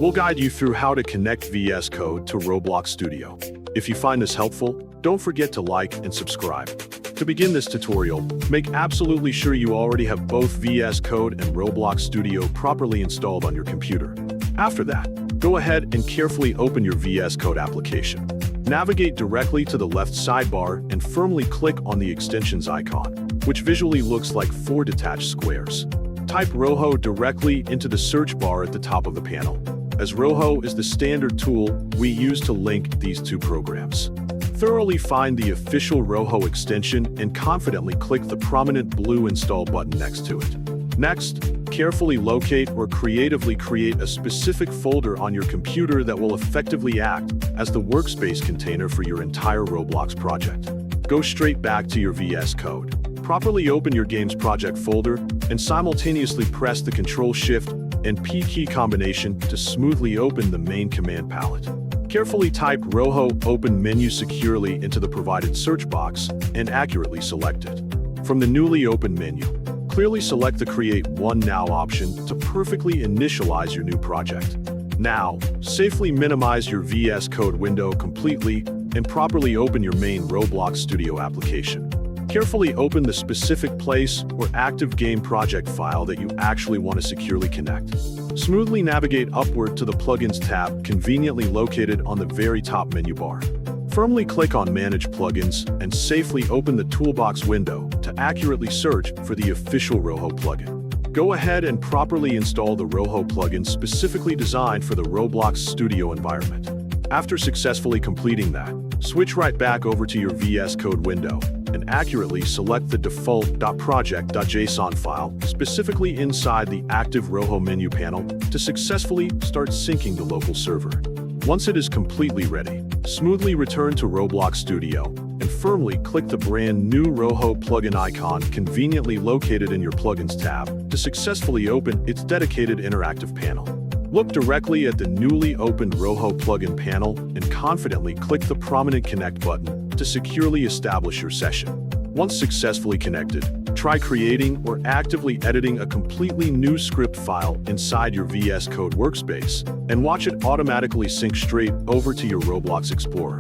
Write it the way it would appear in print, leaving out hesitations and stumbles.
We'll guide you through how to connect VS Code to Roblox Studio. If you find this helpful, don't forget to like and subscribe. To begin this tutorial, make absolutely sure you already have both VS Code and Roblox Studio properly installed on your computer. After that, go ahead and carefully open your VS Code application. Navigate directly to the left sidebar and firmly click on the extensions icon, which visually looks like 4 detached squares. Type Rojo directly into the search bar at the top of the panel, as Rojo is the standard tool we use to link these two programs. Thoroughly find the official Rojo extension and confidently click the prominent blue Install button next to it. Next, carefully locate or creatively create a specific folder on your computer that will effectively act as the workspace container for your entire Roblox project. Go straight back to your VS Code. Properly open your game's project folder and simultaneously press the Ctrl-Shift and P key combination to smoothly open the main command palette. Carefully type Rojo Open Menu securely into the provided search box and accurately select it. From the newly opened menu, clearly select the Create One Now option to perfectly initialize your new project. Now, safely minimize your VS Code window completely and properly open your main Roblox Studio application. Carefully open the specific place or active game project file that you actually want to securely connect. Smoothly navigate upward to the Plugins tab conveniently located on the very top menu bar. Firmly click on Manage Plugins and safely open the Toolbox window to accurately search for the official Rojo plugin. Go ahead and properly install the Rojo plugin specifically designed for the Roblox Studio environment. After successfully completing that, switch right back over to your VS Code window and accurately select the default.project.json file specifically inside the active Rojo menu panel to successfully start syncing the local server. Once it is completely ready, smoothly return to Roblox Studio and firmly click the brand new Rojo plugin icon conveniently located in your Plugins tab to successfully open its dedicated interactive panel. Look directly at the newly opened Rojo plugin panel and confidently click the prominent Connect button to securely establish your session. Once successfully connected, try creating or actively editing a completely new script file inside your VS Code workspace and watch it automatically sync straight over to your Roblox Explorer.